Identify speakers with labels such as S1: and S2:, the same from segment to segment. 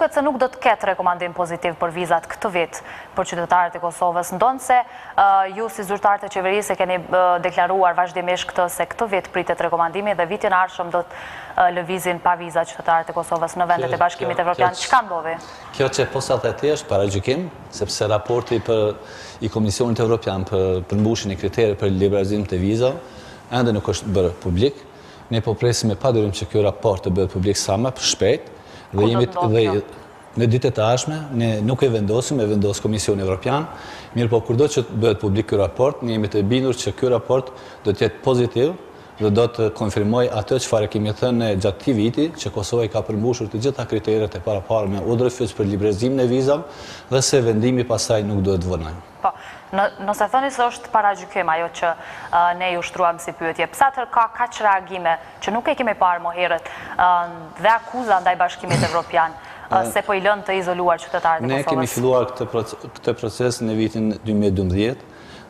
S1: duket se nuk do të ketë rekomandim pozitiv për vizat këtë vit për qytetarët e Kosovës, ndonë se ju si zyrtarët e qeverisë e keni deklaruar vazhdimisht këtë se këtë vit pritet rekomandimi dhe vitin ardhshëm do të lëvizin pa viza qytetarët e Kosovës në vendet e Bashkimit Evropian. Çka ndodhi?
S2: Kjo që posa të thjesht paragjykim, sepse raporti i Komisionit Evropian për përmbushjen e kriterëve për liberalizim të vizave ende nuk është bërë publik. Ne po presim me padyrim që ky raport të bëhet publik sa më shpejt dhe në ditët e ardhshme ne nuk e vendosim, e vendos Komisioni Evropian, mirë po kurdo që të bëhet publik ky raport, ne jemi të bindur që ky raport do të jetë pozitiv dhe do të konfirmoj atë çfarë kemi thënë gjatë këtij viti, që Kosova i ka përmbushur të gjitha kriteret e paraparme udhëheqës për liberalizimin e vizave dhe se vendimi pasaj nuk duhet vënojë.
S1: Po, nëse thoni se është paragjykim ajo që ne ju shtruam si pyetje, pse atë ka kaq reagime që nuk e kemi parë më herët dhe akuza ndaj Bashkimit Evropian se po i lënë të izoluar qytetarët e Kosovës?
S2: Ne kemi filluar këtë proces në vitin 2012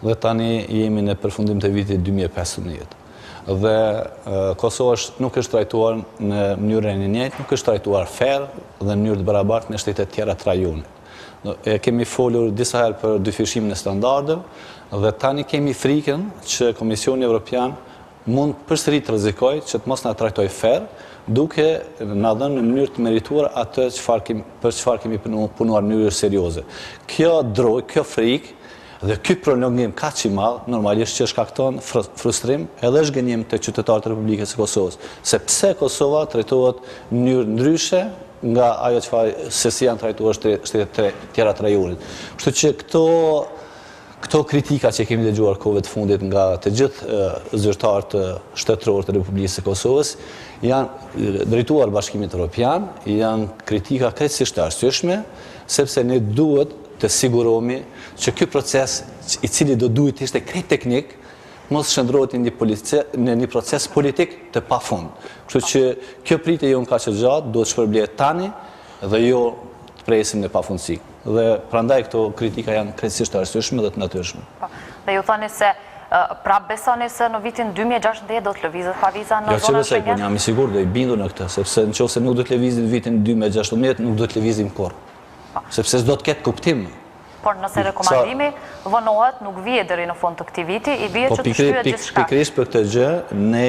S2: dhe tani jemi në përfundim të vitit 2015. Dhe Kosova nuk është trajtuar në mënyrën e njëjtë, nuk është trajtuar fair dhe në mënyrë të barabartë me shtetet tjera të rajonit. Kemi folur disa herë për dyfishimin e standardeve dhe tani kemi frikën që Komisioni Evropian mund përsëri të rrezikojë që të mos na trajtojë fair, duke na dhënë në mënyrë të merituar atë për çfarë kemi punuar në mënyrë serioze. Kjo droj, kjo frikë dhe ky prolongim kaq i madh normalisht që shkakton frustrim edhe zhgënjim të qytetarëve të Republikës së Kosovës, sepse Kosova trajtohet në mënyrë ndryshe nga ajo çfarë se si janë trajtuar shtetet tjera të rajonit. Kështu që këto kritika që kemi dëgjuar kohëve të fundit nga të gjithë zyrtarët shtetëror të Republikës së Kosovës janë drejtuar Bashkimit Evropian, janë kritika krejtësisht të arsyeshme, sepse ne duhet të sigurohemi që ky proces i cili do duhet të ishte krejt teknik mos shndrohet në një proces politik të pafund. Kështu që kjo pritje jo ka që gjatë, duhet shpërblet tani dhe jo të presim në pafundësi. Dhe prandaj këto kritika janë krejtësisht të arsyeshme dhe të natyrshme.
S1: Dhe ju thoni se pra besoni se në vitin 2016 do të lëvizet pa viza në zonën Schengen?
S2: Po jam i sigurt dhe i bindur në këtë, sepse nëse nuk do të lëvizet vitin 2016, nuk do të lëvizim kurrë. Sepse s'do të ketë kuptim.
S1: Por nëse rekomandimi vonohet, nuk vije deri në fund të këtij viti, i vije që të shtyhet gjithçka.
S2: Pikërisht për këtë gjë, ne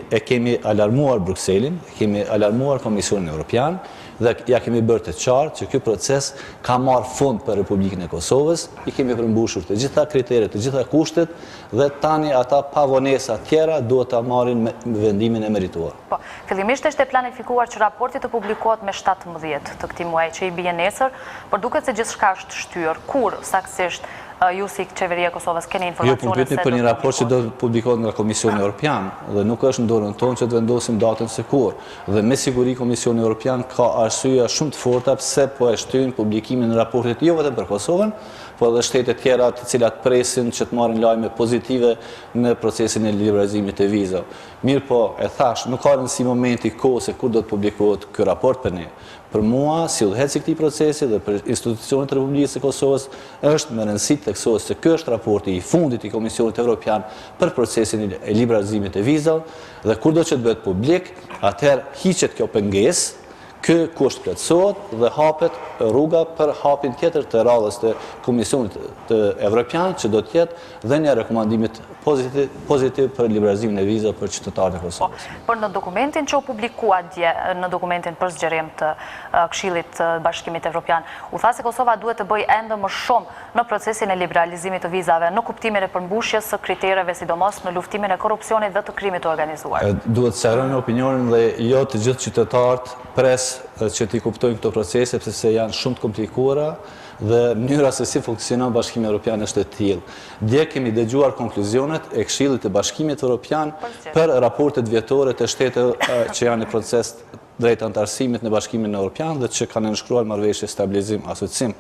S2: e kemi alarmuar Brukselin, kemi alarmuar Komisionin Evropian dhe ja kemi bërë të qartë që ky proces ka marrë fund për Republikën e Kosovës, i kemi përmbushur të gjitha kriteret, të gjitha kushtet dhe tani ata pa vonesa tjera duhet ta marrin me vendimin e merituar.
S1: Po, fillimisht ishte planifikuar që raporti të publikohet me 17 të këtij muaji që i bie nesër, por duket se gjithçka është shtyr. Kur saktësisht ju si qeveria e Kosovës keni informacione se
S2: për një raport që do të publikohet nga Komisioni Evropian dhe nuk është në dorën tonë që të vendosim datën se kur. Dhe me siguri Komisioni Evropian ka arsyeja shumë të forta pse po e shtyn publikimin e raportit jo vetëm për Kosovën, po edhe shtetet tjera të cilat presin që të marrin lajme pozitive në procesin e liberalizimit të vizave. Mirë po, e thash, nuk ka rëndësi momenti kohë se kur do të publikohet ky raport për ne. Për mua, si udhëheqës i këtij procesi dhe për institucionet e Republikës së Kosovës, është me rëndësi të theksohet se ky është raporti i fundit i Komisionit Evropian për procesin e liberalizimit të vizave dhe kurdo që të bëhet publik, atëherë hiqet kjo pengesë, ky kusht plotësohet dhe hapet rruga për hapjen tjetër të radhës të Komisionit të Evropian që do të jetë dhënia e rekomandimit pozitiv për liberalizimin e vizave për qytetarët e Kosovës.
S1: Por në dokumentin që u publikua dje, në dokumentin për zgjerim të Këshillit të Bashkimit Evropian, u tha se Kosova duhet të bëjë ende më shumë në procesin e liberalizimit të vizave, në kuptimin e përmbushjes së kritereve, sidomos në luftimin e korrupsionit dhe të krimit të organizuar.
S2: Duhet të sqarojmë opinionin dhe jo të gjithë qytetarët pres që t'i kuptojnë këto procese, sepse janë shumë të komplikuara dhe mënyra se si funksionon Bashkimi Evropian është e tillë. Dje kemi dëgjuar konkluzionet e Këshillit të Bashkimit Evropian për raportet vjetore të shteteve që janë në proces drejt antarësimit në Bashkimin Evropian dhe që kanë nënshkruar marrëveshje stabilizim asociim.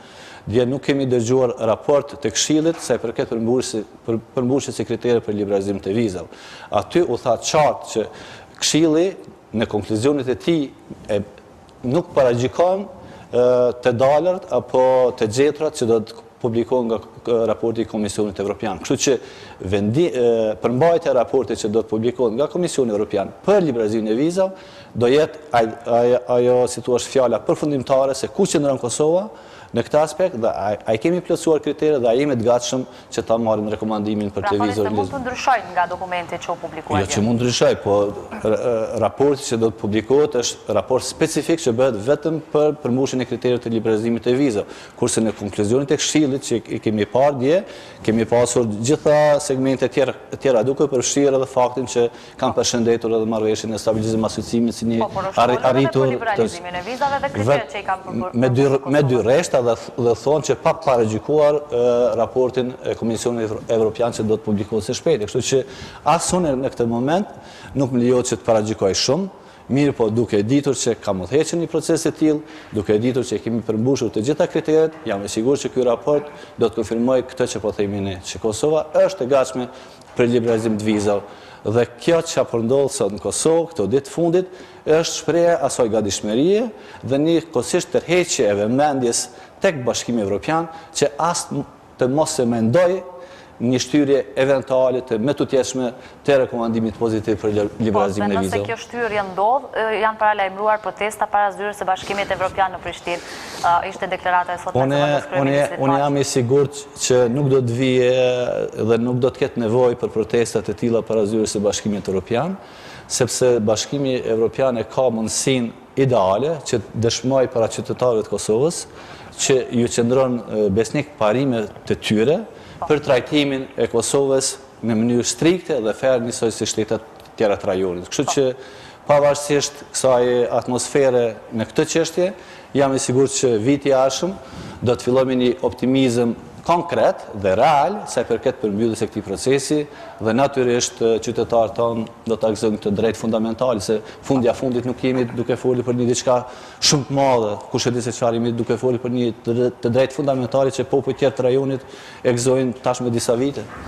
S2: Dje nuk kemi dëgjuar raport të Këshillit sa i përket përmbushjes së kritereve për liberalizim të vizave. Aty u tha qartë që Këshilli në konkluzionet e tij nuk paragjikon të dalërt apo të gjetrat që do të publikohen nga raporti i Komisionit Evropian. Kështu që përmbajtja e raportit që do të publikohet nga Komisioni Evropian për liberalizimin e vizave do jetë ajo, si thua, fjala përfundimtare se ku qëndron Kosova në këtë aspekt dhe a i kemi plotësuar kriteret dhe a jemi të gatshëm që ta marrim rekomandimin për të vizë.
S1: Pra, mund të ndryshojnë nga dokumenti që u publikuar?
S2: Jo që mund të ndryshoj, po raporti që do të publikohet është raport specifik që bëhet vetëm për përmbushjen e kriteret të liberalizimit të vizave. Kurse në konkluzionin e Këshillit që i kemi parë dje, kemi pasur gjitha segmente tjera duke përfshirë edhe faktin që kanë përshëndetur edhe marrëveshjen e stabilizimit dhe asociimit si një arritur me dy rreshta dhe thonë që pa paragjykuar raportin e Komisionit Evropian që do të publikohet së shpejti. Kështu që asune në këtë moment nuk më lejohet që të paragjykoj shumë, mirë po duke ditur që ka udhëhequr një proces të tillë, duke ditur që kemi përmbushur të gjitha kriteret, jam i sigurt që ky raport do të konfirmojë këtë që po themi ne, që Kosova është e gatshme për liberalizim të vizave. Dhe kjo që apo ndodh sot në Kosovë, këto ditë fundit, është shprehje asaj gatishmërie dhe një kosisht tërheqje e vëmendjes tek Bashkimi Evropian që as të mos e mendoj një shtyrje eventuale të metutjeshme të rekomandimit pozitiv për liberalizimin e vizave.
S1: Nëse kjo shtyrje ndodh, janë paralajmëruar protesta para zyrës së Bashkimit Evropian në Prishtinë. Ishte deklarata e sotme e kryeministrit.
S2: Unë jam i sigurt që nuk do të vije dhe nuk do të ketë nevojë për protestat e tilla para zyrës së Bashkimit Evropian, sepse Bashkimi Evropian e ka mundësinë ideale që dëshmoj para qytetarëve të Kosovës që ju qëndron besnik parime të tyre për trajtimin e Kosovës në mënyrë strikte dhe fair njësoj si shtetet tjera të rajonit. Kështu që pavarësisht kësaj atmosfere në këtë çështje, jam i sigurt që viti i ardhshëm do të fillojmë një optimizëm konkret dhe real sa i përket përmbylljes së këtij procesi dhe natyrisht qytetarët tonë do ta gëzojnë këtë drejt fundamental se fundja fundit nuk jemi duke folur për një diçka shumë të madhe, kush e di se çfarë jemi duke folur për një të drejt fundamentale që popujt tjerë të rajonit e gëzojnë tash me disa vite.